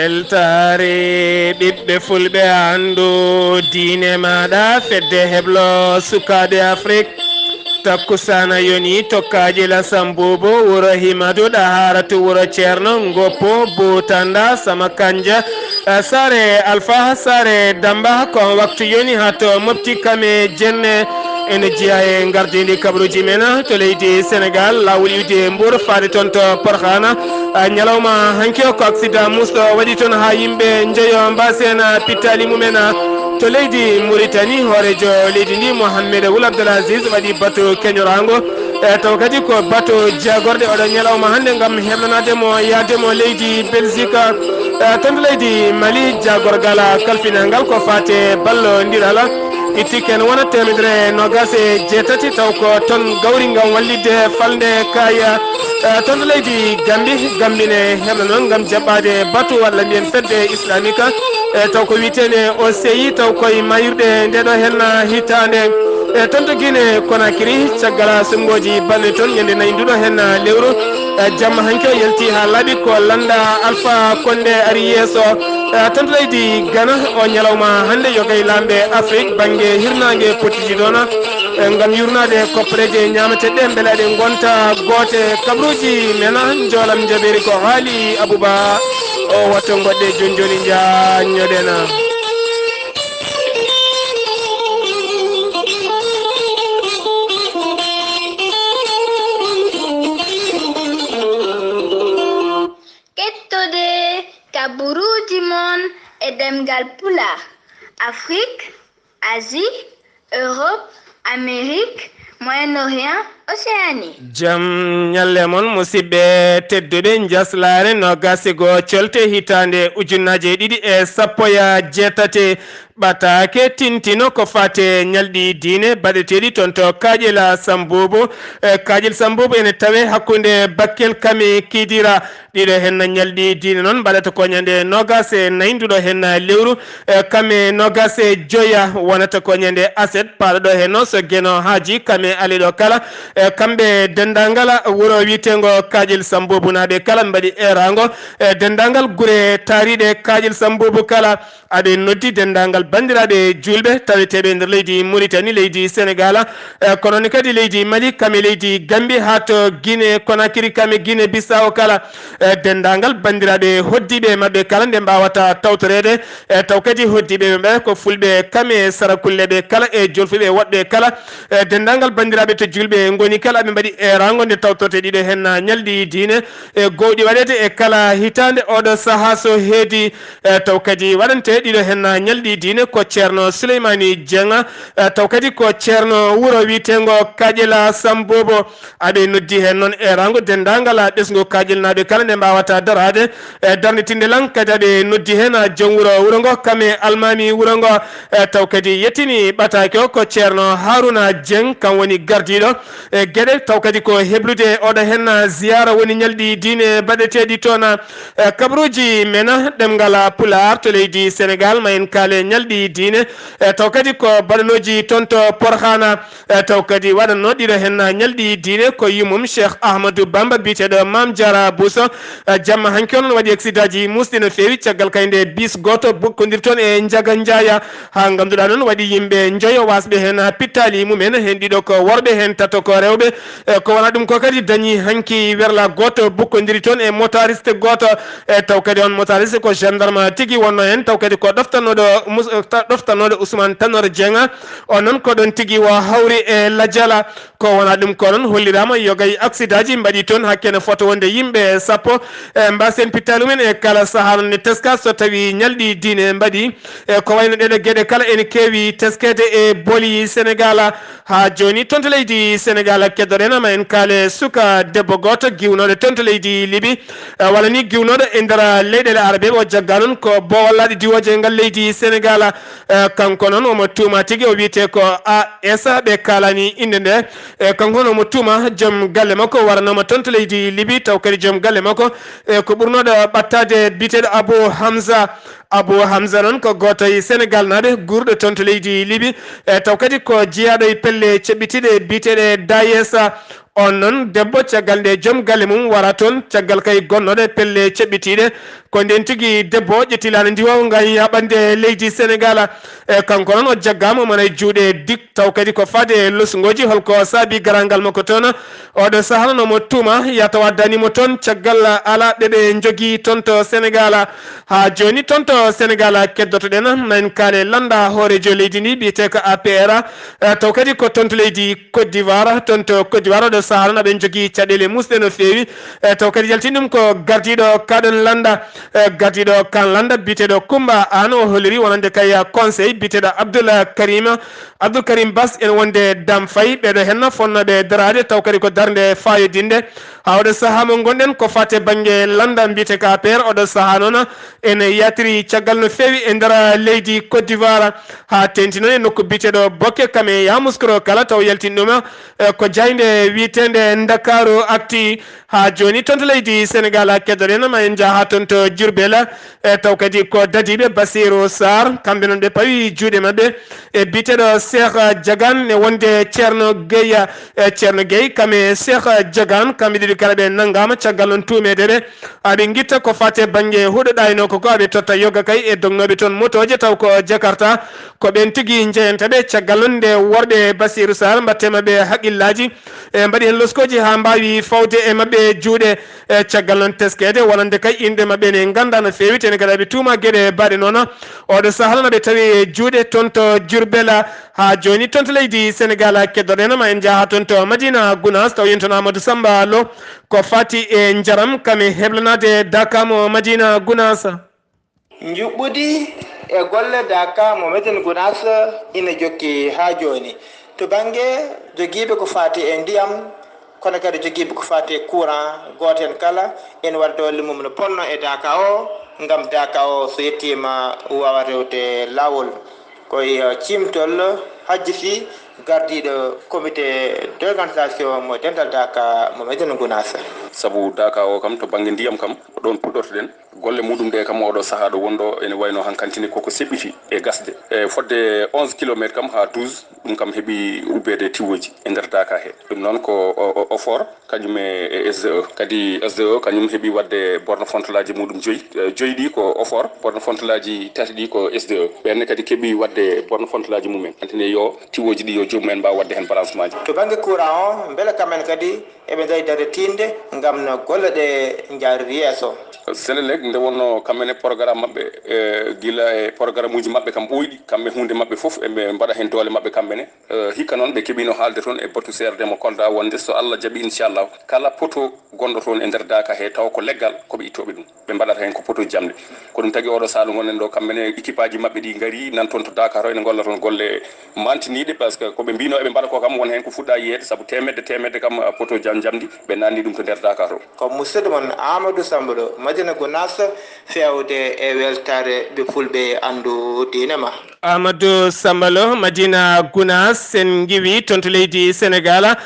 weltare ɓiɓɓe fulɓe andu diine maɗa fedde heblo sukaɓe Afrique takkusana yoni tokkaji la sambubu wuro himaduɗa haratu wuro ceerno goppo butanda sama kanja sare alpha sare damba ko waktu yoni hato mofti kame jenne ene jiya e gardidi kabruji men to leydi Sénégal lawol yude Mbour faade toon to Porkhana ñalawma hanki ko accident musɗo waɗi toon ha yimɓe jeeyo mbasen pittali mumen to leydi Mauritanie horejo leydi ndi Mohamed Ould Abdel Aziz waɗi bateau keñorango taw kadi ko bateau jagorde oɗo ñalawma hande gam heblanademo yademo leydi Belgique toon leydi Mali jagorgal kalfinal ko fate ballo ndirala itiken wona temedere nogase jeetati taw ko ton gawri ngam wallide falde kaya ton leydi gambine hebla noon gam jaɓɓade batu walla mbiyen fedde islamique taw ko witene o seyi taw koye mayirɗe ndeɗo henna hitande ton to Guinée Conakry caggal sumgoji balɗe toon ñande nayi nduɗo hen lewru jamma hanke o yalti ha laaɓi ko landa Alpha Condé ari yeeso ton to leydi Ghana o ñalawma hande yogay lamɓe Afrique banggue hirnangue potiji ɗon gam yurnade koppareje ñamateɗe beele aɗe gonta goote kabruji mena jolam jaɓeri ko haali Abouba o watto goɗɗe joni joni jañoɗena. Kaburuji mon e demgal pulaar Afrique, Asie, Europe, Amérique, Moyen-Orient, Océanie. Jam nyalle mon musidɓe tedduɓe jaslare no gasigo colte hitande ujunnaje ɗiɗi e sappoya jeetate ɓatake tintino ko fate ñalɗi diine baɗeteɗi toon to kaƴel sambubu kaƴel sambubu ene tawe hakkude bakkel kami kidira ɗiɗo hen ñalɗi diine noon mbaɗata ko ñande nogas e nayyi nduɗo hen lewru kame nogas e joya wonata ko ñande aset paɗaɗo hen noon so gueno haaji kame aliɗo kala kamɓe dendagal wuuro witego kaƴel sambubu naɓe kala mbaɗi erago dendagal guure tariɗe kaƴel sambubu kala aɗe noddi dendagal bandiraɓe julɓe taweteɓe nder leydi Mauritanie leydi Sénégal kono ni kadi leydi Mali kame leydi Gambie ha to Guinée Conakry kame Guinée Bissau kala dendagal bandiraɓe hoddiɓe mabɓe kala nde mbawata tawtorede taw kadi hoddiɓe ɓe ko fulɓe kame sarakulleɓe kala e jolfuɓe woɗɓe kala dendagal bandiraɓe to julɓe goni kala ɓe mbaɗi erago nde tawtorte ɗiɗo hen ñalɗi diine gowɗi waɗede e kala hitande oɗo saaha so heedi taw kadi waɗante ɗiɗo hen ñalɗi diine ko ceerno Souleymani Dieng taw kadi ko ceerno wuuro witego kaƴel sambobo aɓe noddi hen noon erago dendagal ɓesgu kaƴel naɓe kala nde mbawata darade darnitinde lan kadi aɓe noddi hen joom wuuro ngo kame almami wuuro ngo taw kadi yettini ɓatake o ko ceerno Harouna Dieng kam woni gardiɗo gueɗe taw kadi ko heblude oɗo hen ziyara woni ñalɗi diine baɗeteɗi toon kabruji mena ɗemgal pulaar to leydi Sénégal ma en kaale ñalɗi diine taw kadi ko baɗanoji toon to Porkhana taw kadi waɗanno ɗiɗo hen ñalɗi diine ko yumum Cheikh Ahmadou Bamba biteɗo Mame Diarra Bousso jamma hanki on waɗi accident ji musɗi no fewi caggal kayde bis goto bokkodir toon e Ndiaga Ndiaya ha ganduɗa noon waɗi yimɓe joyo wasɓe hen pittali mumen hen ɗiɗo ko worɓe hen tato ko rewɓe ko wona ɗum ko kadi dañi hanki werla goto bokkodiri toon e motariste goto taw kadi on motariste ko gendarme tigui wonno hen taw kadi ko ɗoftanoɗo Ousmane Tanor Dieng on noon ko ɗon tigui wo hawri e ladiala ko wona ɗum ko noon hollirama yogay accident ji mbaɗi toon hakkene photo wonde yimɓe sappo mbasen pittali mumen e kala saaha ne teska so tawi ñalɗi diine mbaɗi ko wayno ɗeɗo gueɗe kala ene kewi teskede e booli Sénégal ha joni toon to leydi Sénégal keddoɗen ma en kaale suka debbo goto giwnoɗo toon to leydi Liby walla ni giwnoɗo e nder leyɗele arabe o jagga noon ko bowallaɗe diwoje ngal leydi Sénégal kanko noon omo tuuma tigui o wiyete ko AS ɓe kalani inde nde kanko noon omo tuuma joom galle makko waranoma toon to leydi Liby taw kadi joom galle makko ko ɓurnoɗo ɓattade biteɗo Abou Hamza noon ko goto e Sénégal naɓe gurɗo toon to leydi Liby taw kadi ko jeeyaɗo e pelle ceɓɓitiɗe biteɗe Dayes on non debbo caggal nde joom galle mum wara toon caggal kay gonnoɗe pelle ceɓɓitiɗe ko nden tigui debbo ƴettilano ndiwaw ngam yaɓande leydi Sénégal kanko noon o jaggama omona e juuɗe dik taw kadi ko fade losgoji holko saabi garangal makko toon oɗo saaha nomo tuuma yatawa danimo toon caggal ala ɓeɓe jogui toon to Sénégal ha joni toon to Sénégal keddotoɗen nayin kaale landa hoorejo leydi ndi mbiyete ko APR taw kadi ko toon to leydi Côte d'Ivoire toon to Côte d'Ivoire oɗo saaha noon aɓen jogui caɗele musɗe no fewi taw kadi yaltini ɗum ko gardiɗo kaɗon landa gardiɗo kan landa biteɗo Coumba An o holliri wonande kay conseil biteɗo Abdoul Karim Bass en wonde Dam Faye ɓeɗo henna fonnoɓe darade taw kadi ko darde fayodinde ha oɗo saaha mo gonɗen ko fate banggue landa mbiyete ko APR oɗo saaha noon en yatiri caggal no fewi e nder leydi Côte d'Ivoire ha tenti noon e nokku biteɗo Bokke kame yamuskoro kala taw yaltini ɗum ko jayde witende Dakaru Actu ha joni toon to leydi Sénégal keddoɗen ma en jaaha toon to Diourbel taw kadi ko dadiɓe Bassirou Sarr kamɓe noon ɓe pawi juuɗe mabɓe e biteɗo Cheikh Diagane e wonde Ceerno Gueye kame Cheikh Diagane kamɓe ɗiɗi kala ɓe nanggama caggal noon tumedeɗe aɓe guitta ko fate banggue huuɗo ɗaynoko ko aɓe totta yogga kay e dognoɓe toon motoje taw ko Jakarta ko ɓen tigui jeeyantaɓe caggal noon nde worɓe Bassirou Sarr mbatte mabɓe haqqillaji e mbaɗi hen loskoji ha mbawi fawde e mabɓe juuɗe caggal noon teskede wonande kay inde mabɓe ne ganda no fewi tene kadi aɓe tuuma gueɗe baɗe noon oɗo saaha noon aɓe tawi juuɗe toon to Diourbel ha joni toon to leydi Sénégal keddoɗen ma en jaaha toon to Madina Gounass taw yen toon Amadou Samba Lo ko fati e jaram kame heblanade dakamo Madina Gounass juɓɓudi e golle Daka mo Madina Gounass ina jokki ha joni to banggue joguiɓe ko fati e ndiyam kono kadi joguiɓe ko fati e courant goten kala en wadde walle mum no ponno e Daka o gam Daka o so yettima wawa rewde lawol koye cimtol hajjiti gardiɗo comité d' organisation mo dental Daka mo Madina Gounass saabu Daka o kam to banggue ndiyam kam ɗon puɗɗortoɗen golle muɗum ɗe kam oɗo saaha ɗo wonɗo ene wayno hankantini koko seɓɓiti e gasde e fodde 11 kilométre kam ha 12 ɗum kam heeɓi ubbede tiwoji e nder Daka he ɗum noon ko OFOR kañum e SDE kadi SDE kañum heeɓi wadde borne fontelaji muɗum joyyi ɗi ko OFOR borne fontelaji tati ɗi ko SDE ɓenne kadi keeɓi wadde borne fontelaji mumen antine yo tiwoji ɗi yo jomumen mbawa wadde hen branchement ji to banggue courant o beele kamen kadi eɓe daydare tinde gam no golle ɗe jaariri yesso Sénélec nde wonno kamɓene programme mabɓe guila e programme uji mabɓe kam ɓoyɗi kamɓe hunde mabɓe foof eɓe mbaɗa hen doole mabɓe kamɓene hikka noon ɓe keeɓino haalde toon e batu CRD mo Kolda wonde so Allah jaaɓi inchallah kala poto gonɗo toon e nder Daka he taw ko leggal koɓe ittoɓe ɗum ɓe mbaɗata hen ko poto jamde ko ɗum tagui oɗo saalu gonen ɗo kamɓene équipe aji mabɓe ɗi gaari nan toon to Dakar o ene golla toon golle mantiniɗe par ce que koɓe mbino eɓe mbaɗa ko kam won hen ko fuɗɗa yiyede saabu temedde kam poto jamdi ɓe nanni ɗum to nder Dakar o ko musidɗo moon Amadou Samba Lo Madina Gounass fewde e weltare ɓe fulɓe andu diine ma Amadou Samba Lo Madina Gounass en giwi toon to leydi Sénégal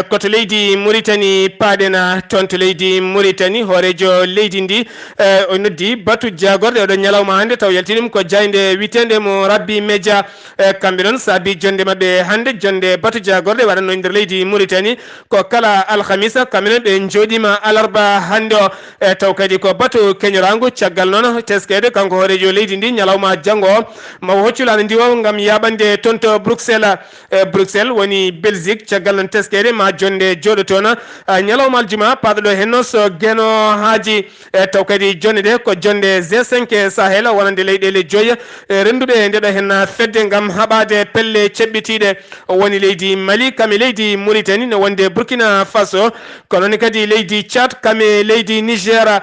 koto leydi Mauritanie paaɗena toon to leydi Mauritanie hoorejo leydi ndi o noddi batu jagorde oɗo ñalawma hannde taw yaltinim ko jayde witende mo Rabbi Media kamɓe noon saabi jonde mabɓe hannde jonde batu jagorde waɗanno nder leydi Mauritanie ko kala alhamisa kamɓe noon ɓe jooɗima alarba hannde o taw kadi ko batu keñorangu caggal noon teskede kanko hoorejo leydi ndi ñalawma janggo o mawo hocculaano ndiwo ngam yaɓande toon to Bruxelles woni Belgique caggal noon teskede ma jonde jooɗo toon ñalawma aljuma paɗoɗo henno so gueno haaji taw kadi jonde ɗe ko jonde G5 Sahel wonande leyɗele joyi renduɓe ndeɗo hen fedde ngam haɓade pelle ceɓɓitiɗe woni leydi Mali kame leydi Mauritanie ne wonde Burkina Faso kono kadi leydi Tchad kame leydi Niger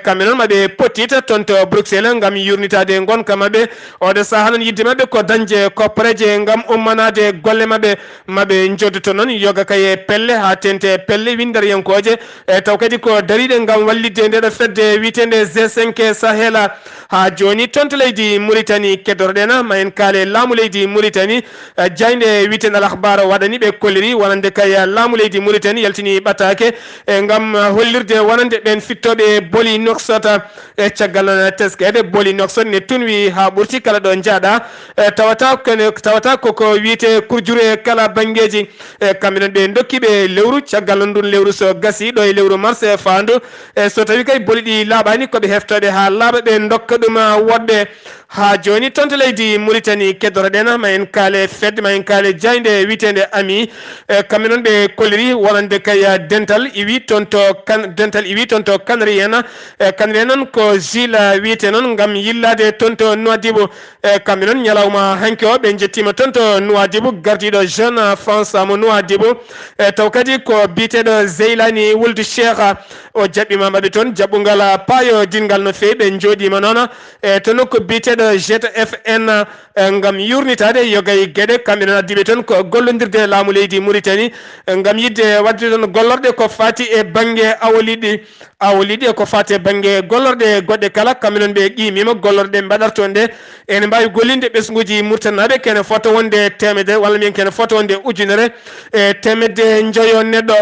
kamɓe noon maɓe pottita toon to Bruxelles ngam yurnitade gonka mabɓe oɗo saaha noon yidde mabɓe ko dañde koppareje ngam ummanade golle maɓe joddoto noon yoga kaye pelle ha tente pelle windariyankoje taw kadi ko dariɗe ngam wallidde ndeɗo fedde witende G5 Sahel ha joni toon to leydi Mauritanie keddoroɗen ma en kaale laamu leydi Mauritanie jayde witende Al Akhbar waɗani ɓe kolliri wonande kay laamu leydi Mauritanie yaltini ɓattake ngam hollirde wonande ɓen fittoɓe boli noksata e caggal non teskede boli nokson ne tunwi ha ɓurti kala ɗo jaada tawata koko wiite kurjure kala bangeji kamɓe non ɓe dokkiɓe lewru caggal non ɗum lewru so gasi ɗo e lewru mars e fandu so tawi kay boli ɗi laaɓani koɓe heftoɓe ha laaɓa ɓe dokka ɗum woɗɓe ha joni tonto leydi Mauritanie keddoroɗen ma en kaale fedde ma en kaale jayde witende ami kamɓe noon ɓe kolliri wonande kay dental iwi tonto dental iwi tonto kanari en noon ko gila wiyete noon gam yillade tonto Nouadhibou kamɓe noon ñalawma hanki o ɓe jettima tonto Nouadhibou gardiɗo jeune France mo Nouadhibou taw kadi ko biteɗo Zeylani wuldu Cheikh o jaɓɓima maɓe toon jaɓɓugal paayo dingal no fewi ɓe jooɗima noon to nokku biteɗo GTFN ngam yurnitade yogay gueɗe kamɓe noon addiɓe toon ko gollodirde laamu leydi Mauritanie ngam yidde wadde toon gollorɗe ko fati e banggue awliɗi ko fati e banggue gollorɗe goɗɗe kala kamɓe noon ɓe qimima gollorɗe mbaɗarton ɗe ene mbawi gollinde ɓesguji murtanaɓe kene fota wonde temedere walla mbiyen kene fota wonde ujunere e temedde joyo neɗɗo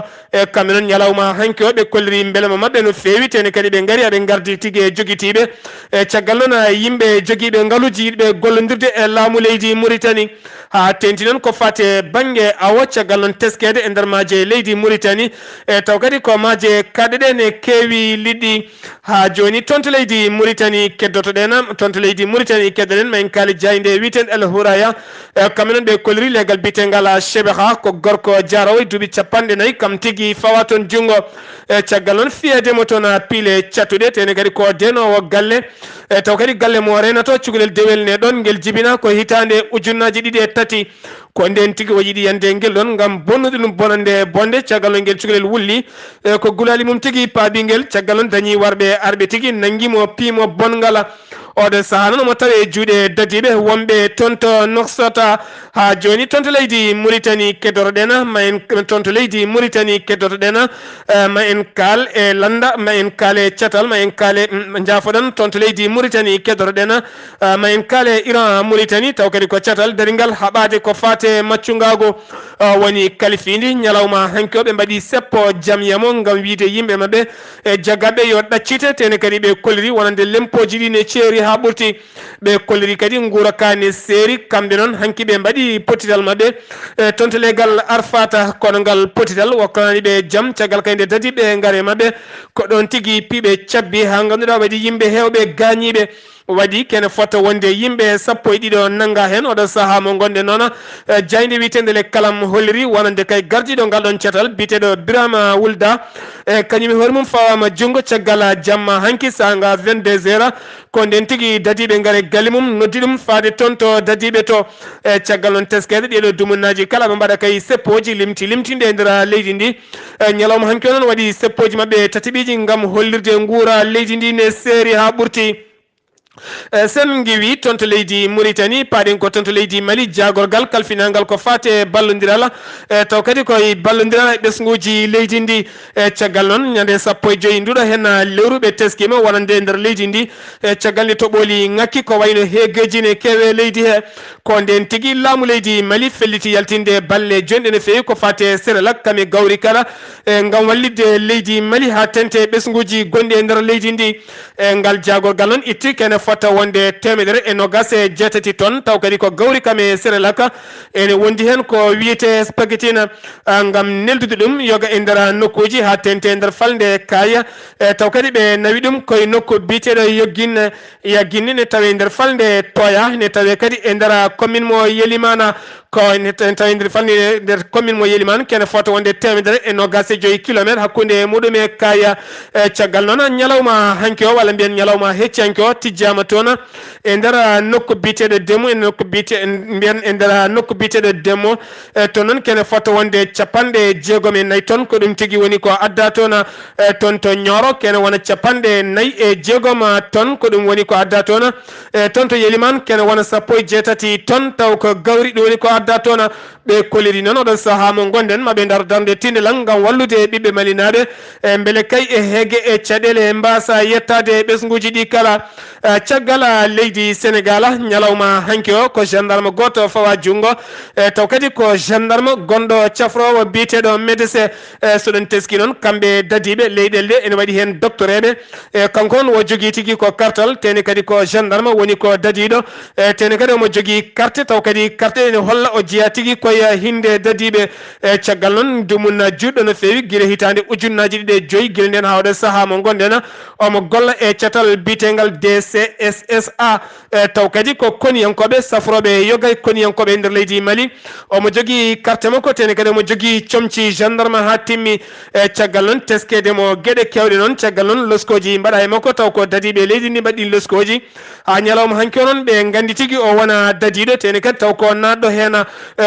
kamɓe noon ñalawma hanki o ɓe kolliri beelema mabɓe no fewi tene kadi ɓe gaari aɓe gardi tigui e joguitiɓe e caggal noon yimɓe joguiɓe ngaaluji yiɗɓe gollodirde e laamu leydi Mauritanie ha tenti noon ko fate banggue awo caggal noon teskede e nder maaje leydi Mauritanie e taw kadi ko maaje kaɗeɗe ne keewi liɗɗi ha joni tonto leydi Mauritanie keddotoɗen tonto leydi Mauritanie keddoɗen ma en kaali jayde witen El Houraya kamɓe noon ɓe kolliri legal bitegal Chebeha ko gorko jarawo e duuɓi 40 kam tigui fawa toon junggo caggal noon fiyedemo toon piile cattuɗe tene kadi ko denowo galle taw kadi galle mo renato cukalel dewel ne ɗon guel jibina ko hitande ujunnaji 2 ko nden tigui o yiiɗi yande guel ɗon gam bonnude ɗum bonande bonde caggal noon guel cukalel wulli ko gulali mum tigui paabi guel caggal noon dañi warɓe arɓe tigui nanguimo piimo bongala oɗo saaha noon omo tawe juuɗe dadiɓe wonɓe tonto noksota ha joni tonto leydi Mauritanie keddoroɗen ma en tonto leydi Mauritanie keddoroɗen ma en kaal e landa ma en kaale catal ma en kaale jaafoɗon tonto leydi Mauritanie keddoroɗen ma en kaale Iran Mauritanie taw kadi ko catal darigal haɓade ko fate maccugago woni kalifidi ñalawma hanki o ɓe mbaɗi seppo jamyamo gam wiide yimɓe mabɓe e jaggaɓe yo ɗaccite tene kadi ɓe kolliri wonande lempoji ɗi ne ceeri ha ɓurti ɓe kolliri kadi guura kane seeri kamɓe noon hanki ɓe mbaɗi potital mabɓe tonto legal arfata kono ngal potital wakkanani ɓe jaam caggal kayde dadiɓe gaare mabɓe ko ɗon tigui piiɓe cabbi ha ganduɗa waɗi yimɓe hewɓe gañiɓe waɗi kene fota wonde yimɓe 12 nanga hen oɗo saaha mo gonɗe noon jayde witende le kalam holliri wonande kay gardiɗo ngal ɗon cetal biteɗo Birama Wulda kañum hoore mum fawama junggo caggal jamma hanki sanga 22 heures ko nden tigui dadiɓe gaare galle mum noddi ɗum faade toon to dadiɓe to caggal noon teskede ɗeɗo dumunnaji kala ɓe mbaɗa kay seppoji limtinde e nder leydi ndi ñalawma hanki o noon waɗi seppoji mabɓe tatiɓiji gam hollirde guura leydi ndi ne seeri ha ɓurti sen giwi tonto leydi Mauritanie paaɗen ko tonto leydi Mali jagorgal kalfinalgal ko fate ballodiral taw kadi koye ballodiral e ɓesguji leydi ndi caggal noon ñande 15 nduɗo hen lewru ɓe teskima wonande nder leydi ndi caggal nde toɓoli ngakki ko wayno hegeji ne kewe leydi he ko nden tigui laamu leydi Mali felliti yaltinde balle jonɗe no fewi ko fate Senelak kame gawri kala gam wallidde leydi Mali ha tente ɓesguji gonɗi e nder leydi ndi ngal jagorgal noon itti kene fota wonde 127 tonnes taw kadi ko gawri kame Senelak ene wondi hen ko wiyete spaghetti gam neldude ɗum yoga e nder nokkuji ha tente nder falde kaya taw kadi ɓe nawi ɗum koye nokku biteɗo yagginni ne tawe nder falde toya ne tawe kadi e nder commune mo Yelimana ko tawi nder falde nder commune mo Yelimana kene fota wonde 125 kilométre hakkude muɗum e kaya caggal noon ñalawma hanki o walla mbiyen ñalawma hecci hanki o tijjama toon e nder nokku biteɗo demo e nokku bite mbiyen e nder nokku biteɗo demo to noon kene fota wonde 64 tonnes ko ɗum tigui woni ko adda toon toon to Nioro kene wona 46 tonnes ko ɗum woni ko adda toon toon to Yelimane kene wona 18 tonnes taw ko gawri ɗum woni ko adda toon ɓe koliri noon oɗon saaha mo gonɗen maɓe dar darde tindelal gam wallude ɓiɓɓe malinaɓe beele kay e heege e caɗele mbasa yettade ɓesguji ɗi kala caggal leydi Sénégal ñalawma hanki o ko gendarme goto fawa jungo taw kadi ko gendarme gondo cafrowo biteɗo médecin soɗon teski noon kamɓe dadiɓe leyɗel ɗe ene waɗi hen doctoreɓe kanko on wo jogui tigui ko kartal teni kadi ko gendarme woni ko dadiɗo teni kadi omo jogui carte taw kadi carte ene holla o jeeya tigui koye hinde dadiɓe caggal noon dumum juɗɗo no fewi guila hitande ujunnaji ɗiɗi e joyyi guila nden hawde saaha mo gonɗen omo golla e catal bitegal DCSSA taw kadi ko koniyankoɓe safroɓe yogay koniyankoɓe nder leydi Mali omo jogui carte makko teni kadi omo jogui comci gendarme ha timmi caggal noon teskede mo gueɗe kewɗe noon caggal noon loskoji mbaɗa e makko taw ko dadiɓe leydi ndi mbaɗɗi loskoji ha ñalawma hanki onon ɓe gandi tigui o wona dadiɗo teni kadi taw ko nadɗo hen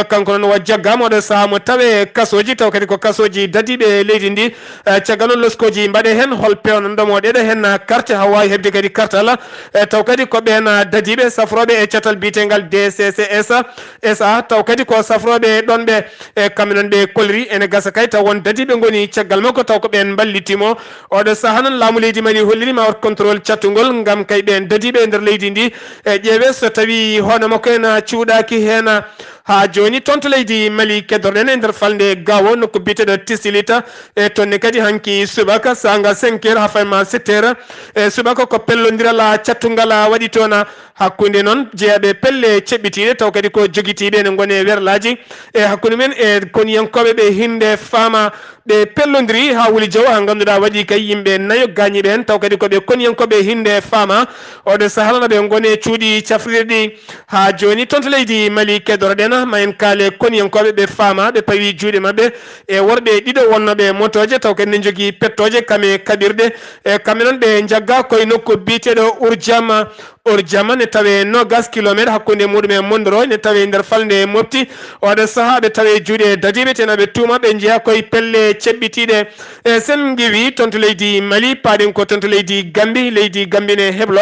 kanko noon wa jaggama oɗo saaha mo tawe kasoji taw kadi ko kasoji dadiɓe leydi ndi caggal noon loskoji mbaɗe hen hol pewnoɗomo ɗeɗo hen carte ha wawi hebde kadi carte ala taw kadi ko ɓen dadiɓe safroɓe e catal bitegal DCSSA taw kadi ko safroɓe ɗon ɓe kamɓe noon ɓe koliri ene gasa kay taw won dadiɓe goni caggal makko taw ko ɓen ballitimo oɗo saaha noon laamu leydi Mali hollirima wat contrôle cattugol gam kay ɓen dadiɓe e nder leydi ndi ƴeewe so tawi hono makko en cuuɗaki hen ha joni tonto leydi Mali keddorɗen e nder falde gawo nokko biteɗo Tisilita e tonne kadi hanki subaka sanga 5 heures ha fayma 7 heures e subaka ko pellodiral cattugal waɗi toon hakkude noon jeeyaɓe pelle ceɓɓitiɗe taw kadi ko joguitiɓe ne gone werlaji e hakkude men e koniyankoɓe ɓe hinde fama ɓe pellodiri ha wuli jaw ha ganduɗa waɗi kay yimɓe nayo gañiɓe hen taw kadi koɓe koniyankoɓe hinde fama oɗo sahalana ɓe gone cuuɗi cafrirɗi ha joni tonto leydi Mali keddorɗen ma en kaale koniyankoɓe ɓe fama ɓe pawi juuɗe mabɓe e worɓe ɗiɗo wonnoɓe motoje taw kadi ne jogui pettoje kame kaɓirɗe e kamɓe noon ɓe jagga koye nokku biteɗo Urjama ne tawe 20 kilométre hakkude muɗum e Mondoro ne tawe nder falde Mopti oɗo saaha ɓe tawe juuɗe dadiɓe tena ɓe tuuma ɓe jeeya koye pelle ceɓɓitiɗe e sen giwi tonto leydi Mali paaɗen ko tonto leydi Gambi ne heblo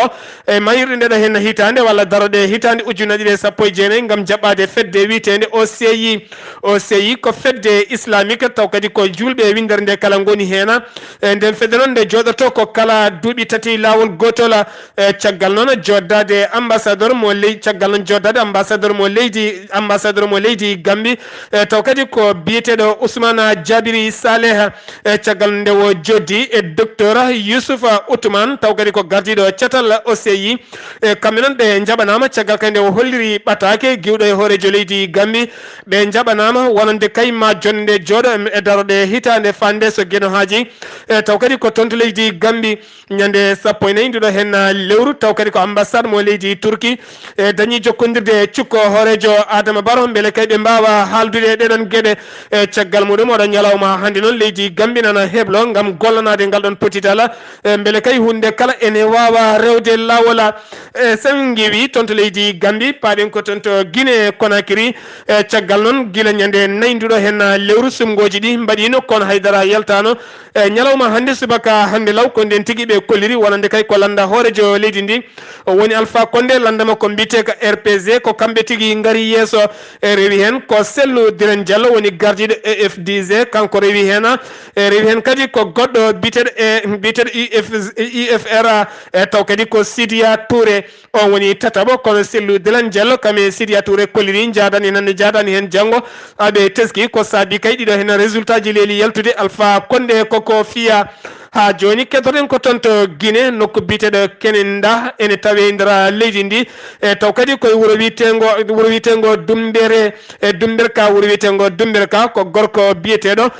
e mayirɗe ndeɗo hen hitande walla daroɗe hitande ujunnaje ɗiɗi e sappo e jeenayyi gam jaɓɓade fedde wiitede OCI ko fedde islamique taw kadi ko julɓe windere nde kala goni hen e nden fedde noon nde joɗoto ko kala duuɓi tati lawol gotol caggal noon joddade ambassadeur mo leydi caggal noon joddade ambassadeur mo leydi Gambi taw kadi ko biyeteɗo Ousmane Jabiri Saleh caggal nde o joddi e docteur Youssouf Ousmane taw kadi ko gardiɗo catal OCI kamɓe noon ɓe jaɓanama caggal kadi nde o holliri ɓatake giwɗo e hoorejo leydi Gambi ɓe jaɓanama wonande kay ma jonde nde jooɗo e daroɗe hitande fande so gueno haaji taw kadi ko tonto leydi Gambi ñande 14 ndiɗo hen lewru taw kadi ko ambassade mo leydi Turki e dañi jokkodirde cukko hoorejo Adama Barrow beele kay ɓe mbawa haaldude ɗeɗon gueɗe e caggal muɗum oɗon ñalawma hande noon leydi Gambi nana heblo gam gollanade ngal ɗon potitala beele kay hunde kala ene wawa rewde lawola sen giwi tonto leydi Gambi paaɗen ko tonto Guinée Conakry e caggal noon guila ñande 4 ndiɗo hen lewru sumgoji ɗi mbaɗino kono haydara yaltano e ñalawma hande subaka hande law ko nden tigui ɓe kolliri wonande kay ko landa hoorejo leydi ndi woni Alpha Condé landama ko mbite ko RPG ko kamɓe tigui gaari yeeso e rewi hen ko Sellou Diren Diallo woni gardiɗo EFDG kanko rewi hen rewi hen kadi ko goɗɗo biteɗo IFR taw kadi ko Sidia Touré on woni tataɓo kono Sellou Diren Diallo kame Sidia Touré kolliri jadani nande jadani hen janggo aɓe teski ko saabi kay ɗiɗo hen résultat ji leeli yaltude Alpha Condé koko fiya ha joni keddoɗen ko toon to Guinée nokku biteɗo Kenenda ene tawe nder leydi ndi e taw kadi koye wuro wiyetego Dumbere e Dumberka wuro wiyetego Dumberka ko gorko biyeteɗo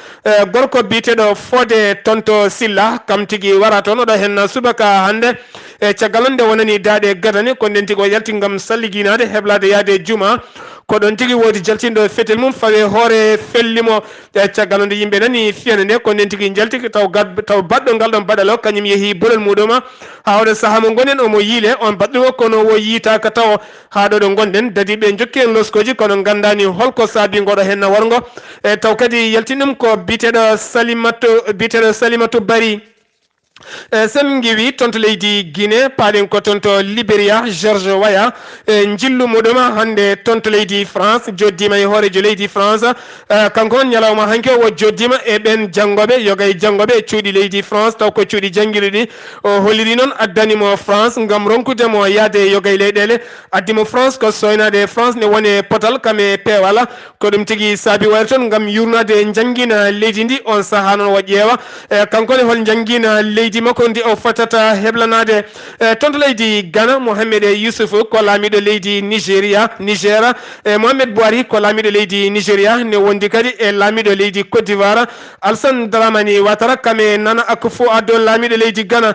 Fodé tonto Silla kam tigui wara toon oɗo hen subaka hande e caggal nde wonani daɗe gadane ko nden tigui o yalti gam salliginade heblade yaade juma ko ɗon tigui woodi jaltinɗo fetel mum fawe hoore fellimo e caggal nde yimɓe nani fiyande nde ko nden tigui jalti taw baɗɗo ngal ɗon baɗalo kañum yeehi bolol muɗum ha oɗo saaha mo gonen omo yiile on baɗɗo kono wo yiitaka taw ha ɗo ɗo gonɗen dadiɓe jokki en loskoji kono gandani holko saabi ngoɗo hen wargo e taw kadi yaltinɗum ko biteɗo Salimatu Bari sen ngiwi tonto leydi Guinée paɗen ko tonto Libéria George Weah jillu muɗum hande tonto leydi France joddima e hoorejo leydi France kanko on ñalawma hanki o joddima e ɓen janggoɓe yogay janggoɓe e cuuɗi leydi France taw ko cuuɗi jangguiɗi ɗi o holliri noon addanimo France gam ronkudemo yaade yogay leyɗele addimo France ko soynade France ne woni potal kame peewala ko ɗum tigui saabi wayre toon gam yurnade jangguina leydi ndi on saaha noon o ƴeewa kankone hol jangguina leydi makko ndi o fatata heblanade tonto leydi Ghana Mohamed Youssouf ko laamiɗo leydi Niger Mohamed Bouhari ko laamiɗo leydi Nigéria ne wondi kadi e laamiɗo leydi Côte d'Ivoire Alassane Dramane Ouattara kame Nana Akufo-Addo laamiɗo leydi Ghana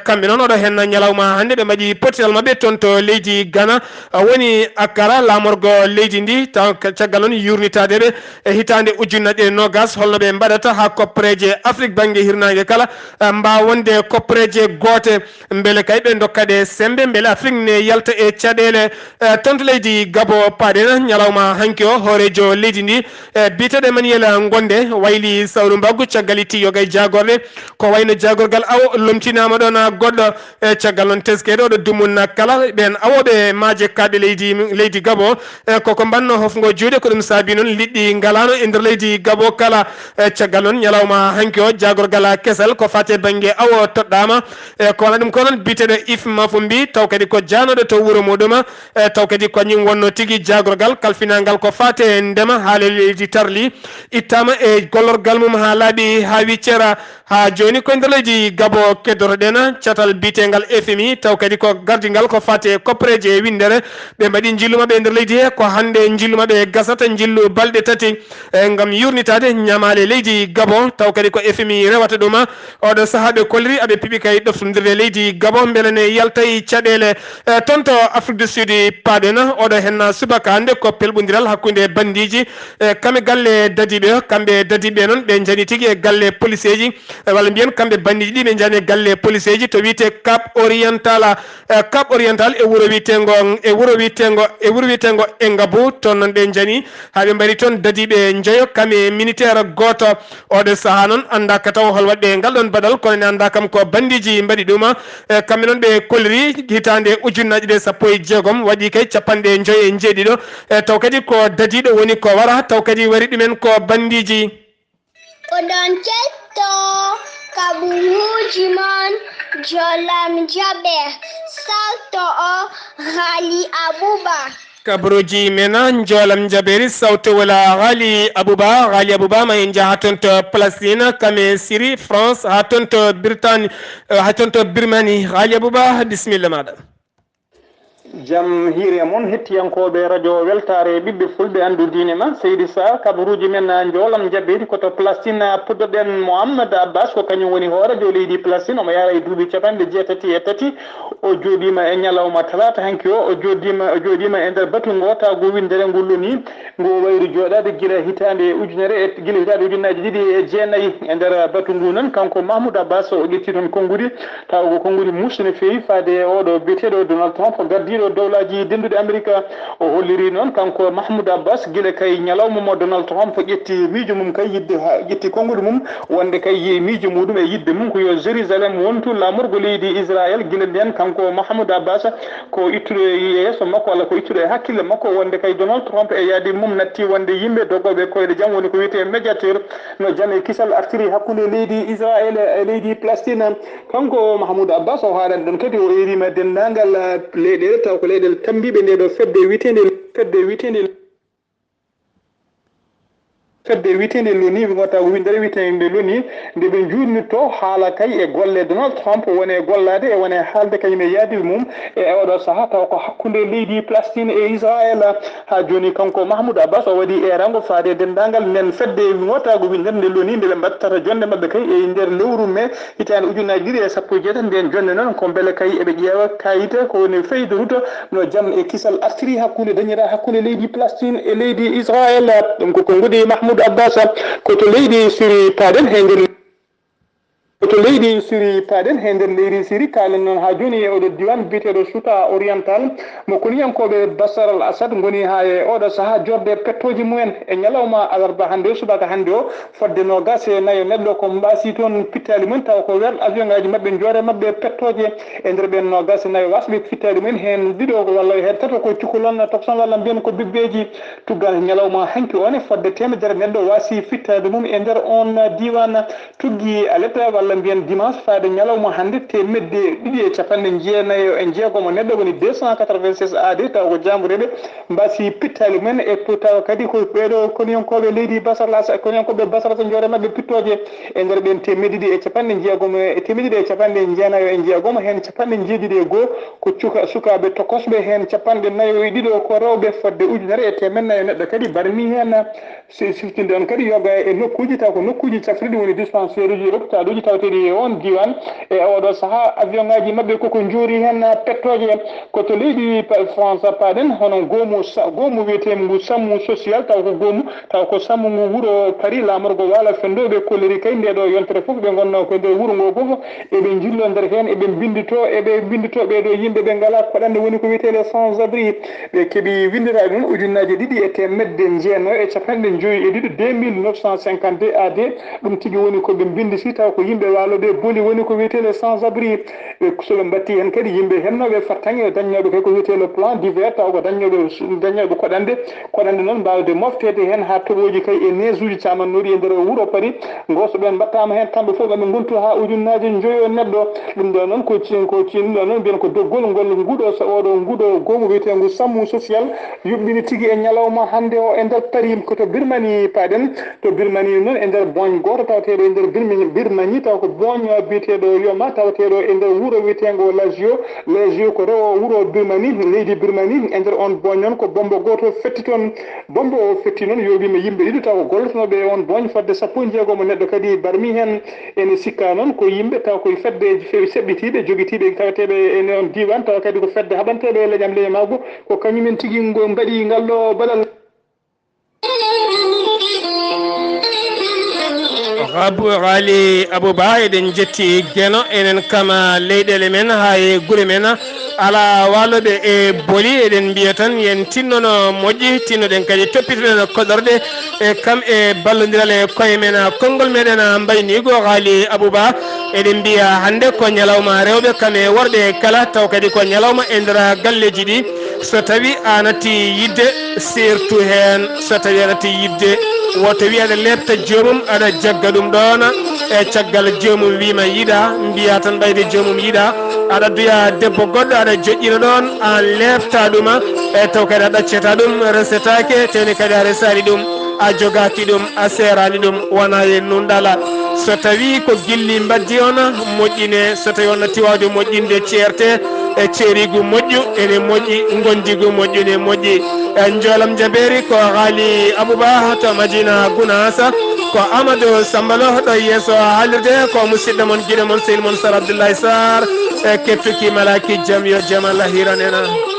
kamɓe noon oɗo hen ñalawma hande ɓe mbaɗi potiral mabɓe tonto leydi Ghana woni Accra lamorgo leydi ndi taw caggal noon yurnitadeɓe e hitande ujunnaje nogas holno ɓe mbaɗata ha koppareje Afrique banggue hirnage kala mbawa wonde koppareje goote beele kay ɓe dokkade sembe beele Afrique ne yalta e caɗele tonto leydi Gabo paɗena ñalawma hanki o hoorejo leydi ndi biteɗe Manuel Gonde wayli sawru mbaggu caggal itti yogay jagorɗe ko wayno jagorgal awo lomtinama ɗon goɗɗo caggal noon teskede oɗo dumunna kala ɓen awoɓe maaje kaɗe leydi Gabo koko mbanno hofgo juuɗe ko ɗum saabi noon liɗɗi ngalano e nder leydi Gabo kala caggal noon ñalawma hanki o jagorgal kesal ko fate banggue awo toɗɗama ko wona ɗum ko noon biteɗo If Mafumbi taw kadi ko janoɗo to wuuro muɗum taw kadi ko ñim wonno tigui jagorgal kalfinalgal ko fate ndema ha leydi tarli ittama e gollorgal mum ha laaɓi ha wiccera ha joni ko nder leydi Gabo keddoroɗen catal bitegal FMI taw kadi ko gardigal ko fate koppareje windere ɓe mbaɗi jillu mabɓe e nder leydi he ko hande jillu mabɓe gasata jillu balɗe tati gam yurnitade ñamale leydi Gabo taw kadi ko FMI rewata ɗum oɗo saaha ɓe kolliri aɓe piiɓi kay ɗoftodirde leydi Gabo beele ne yaltayi caɗele tonto Afrique du Sud paɗena oɗo hen subaka hande ko pelɓodiral hakkude bandiji kamɓe galle dadiɓe kamɓe dadiɓe noon ɓe jani tigui e galle police ji walla mbiyen kamɓe bandiji ɗi ɓe jani e galle police ji to wiyete Cap Oriental e wuuro witego Engabou toon noon ɓe jani haɓe mbari toon dadiɓe joyo kamɓe militaire goto oɗo saaha noon anda ka taw hol waɗɓe ngal ɗon baɗal kono ne anda kam ko bandiji mbaɗi ɗum kamɓe noon ɓe kolliri hitande ujunnaje ɗe 16 waɗi kay capanɗe joyi e jeeɗiɗo taw kadi ko dadiɗo woni ko wara taw kadi wari ɗumen ko bandiji oɗon ketto kaɓuruji mon jolam jaɓe salto o Ghali Abouba kabruji mena jolam jaberi sawto wala Ghali Abouba ma en jaha ton to Palestine kame Syrie France ha ton to Britannie ha ton to Birmanie Ghali Abouba bismillah madam jam hiire moon hettiyankoɓe radio weltare ɓiɓɓe fulɓe andu diine ma seydi sa kabaruji men joolam jaɓɓeɗi koto Palestine puddoɗen Mouhamadou Abbas ko kañum woni horajo leydi Palestine omo yara e duuɓi capanɗe 83 o jooɗima e ñalawma talata hanki o jooɗima e nder batu ngo tago windere ngullu ni ngo wayri jooɗade guila hitande ujunnaje ɗiɗi e jeenayyi e nder batu ngu noon kanko Mahmoudou Abbas o ƴetti toon konngudi taw ko konngudi musde no feewi faade oɗo biyeteɗo Donald Trump gardiɗo dowlaji dendude Amérique o holliri noon kanko Mahmoudou Abbas guila kay ñalawma mo Donald Trump ƴetti miijo mum kay yidde ƴetti konngudi mum wonde kay miijo muɗum e yidde mum ko yo Jérusalem wontu lamorgo leydi Israël guila nden kanko Mahmoudou Abbas ko ittude yeeso makko walla ko ittude e hakkille makko wonde kay Donald Trump e yaadi mum natti wonde yimɓe doggoɓe koyɗe jaam woni ko wiyete médiateur no jaam e kisal artiri hakkude leydi Israël e leydi Palestine kanko Mahmoudou Abbas o haalani ɗon kadi o erima dendagal leyɗele taw ko leyɗele tambiɓe nde ɗo fedde witende loni ɓe gota ko windere witende loni nde ɓe jurnitto haala kay e golle Donald Trump wone gollade e wone haalde kañum e yaadiɓe mum e oɗo saaha taw ko hakkude leydi Palestine e Israël ha joni kanko Mahmoudou Abbas o waɗi erango faade dendagal nden fedde gota ko windere nde loni nde ɓe mbattata jonde mabɓe kay e nder lewru mai hitande ujunnaje ɗiɗi e 16 nden jonde noon ko beele kay eɓe ƴeewa kayite ko woni feyde ruta no jaam e kisal artiri hakkude dañira hakkude leydi Palestine e leydi Israël ɗum ko konngudi Mahmoudou Abbas koto leydi Syrie paɗen he nder to leydi siri paden he nder leydi siri kalen noon ha joni e oɗo diwan biteɗo Souta oriental mo koniyankoɓe Bashar al Assad goni ha e oɗo saaha jorde pettoji mumen e ñalawma alarba hande o subaka hande o fodde nogas e nayo neɗɗo ko mbasi toon pittali mumen taw ko wel avion ngaji mabɓe joore mabɓe pettoje e nder ɓen nogas e nayo wasɓe pittali mumen hen ɗiɗo walla hen tato ko cukalon tokson walla mbiyen ko bibbeji tuggal ñalawma hanki one fodde temedere neɗɗo wasi fittade mum e nder on diwan tuggi aletta walla mbiyen dimanche faade ñalawma hande temedde ɗiɗi e capanɗe jeenayo e jeegomo neɗɗo woni 286 AD taw ko jambureɓe mbasi pittali mumen e taw kadi ko ɓeɗo koniyankoɓe leydi basarlasa koniyankoɓe basarlasa joore mabɓe pittoje e nder ɓen temedde ɗiɗi e capanɗe jeegomo e temedde ɗiɗi e capanɗe jeenayo e jeegomo hen capanɗe jeeɗiɗi e goho ko sukaɓe tokosɓe hen capanɗe nayo e ɗiɗo ko rewɓe fodde ujunere e temednayo neɗɗo kadi barmi hen siftinde on kadi yoga e nokkuji taw ko nokkuji cafriɗi woni dispensaire uji hôpital uji tawateɗi e on diwan e oɗo saaha avion ngaji mabɓe koko joori hen pettoje koto leydi France paɗen hono goomu wiyetemo ngu sammu social taw ko goomu taw ko sammu ngu wuuro Paris lamorgo waala fendoɓe kolleri kay ndeɗo yontere foof ɓe gonno ko nder wuuro ngo foof eɓe jillo nder hen eɓe bindito ɓeɗo yimɓe ɓe ngala koɗande woni ko wiyetele sans abri ɓe keeɓi windiraɓe ɗum ujunnaje ɗiɗi e temedde jeenayo e capanɗe joyi e ɗiɗi 2952 AD ɗum tigui woni koɓe binditi taw ko yimɓe waloɓe booli woni ko wiyetele sans abri ɓe soɓe batti hen kadi yimɓe hennoɓe fattange dañnoɓe kay ko wiyetele plan d'hiver taw ko dañnoɓe koɗande noon mbawde moftede hen ha toɓoji kay e neige uji camannoɗi e nder wuuro Paris gosoɓen mbattama hen kamɓe foof ɓe gontu ha ujunnaje joyi o neɗɗo ɗum ɗo noon ko ɗum ɗo noon mbiyen ko doggol ngol nguɗo goomu wiyetegu sammu social yuɓɓini tigui e ñalawma hande o e nder Paris koto Birmanie paɗen to Birmanie noon e nder boñ goto tawateɗo e nder Birmanie taw ko boñ biteɗo Yoma tawateɗo e nder wuuro wiyetego Lagio ko rewo wuuro Birmanie leydi Birmanie e nder on boñ noon ko bombo goto fetti toon bombo o fetti noon yoɓima yimɓe ɗiɗi taw ko gollotonoɓe e on boñ fodde 16 neɗɗo kadi barmi hen ene sikka noon ko yimɓe taw koye fedde seɓɓitiɓe joguitiɓe kaweteɓe ene on diwan taw kadi ko fedde haɓanteɓe e leñam leymago ko kañumen tigui mbaɗi ngal ɗo baɗal Ghali Abouba eɗen jetti gueno enen kama leyɗele men ha e guure men ala waloɓe e booli eɗen mbiya tan yen tinnono moƴƴi tinnoɗen kadi toppitoɗen koɗorɗe e kam e ballodiral e koye men konngol meɗen mbaynigo Ghali Abouba eɗen mbiya hande ko ñalawma rewɓe kam e worɓe kala taw kadi ko ñalawma e nder galleji ɗi so tawi a natti yidde surtout hen so tawi a natti yidde woto wi aɗa lebta joomum aɗa jagga ɗum ɗon e caggal joomum wima yiiɗa mbiya tan ɓayde joomum yiiɗa aɗa duya debbo goɗɗo aɗa joƴƴina ɗon an lebta ɗuma e taw kadi a ɗacceta ɗum resetake tewni kadi a resani ɗum a jogaki ɗum a serani ɗum wona e nunɗala so tawi ko gilli mbaddi on moƴƴine so tawi on natti wawde moƴƴinde ceerte e ceerigu moƴƴu ene moƴƴi gondigu moƴƴu ne moƴƴi en joolam jaɓeeri ko Ghali Abouba to Madina Gounass ko Amadou Sambalo ɗo yeeso haalirde ko musidɗo mon guiɗo mon sehil mon Sar Abdoulaye Sarr e kettuki malaki jaam yo jaam Allah hiran en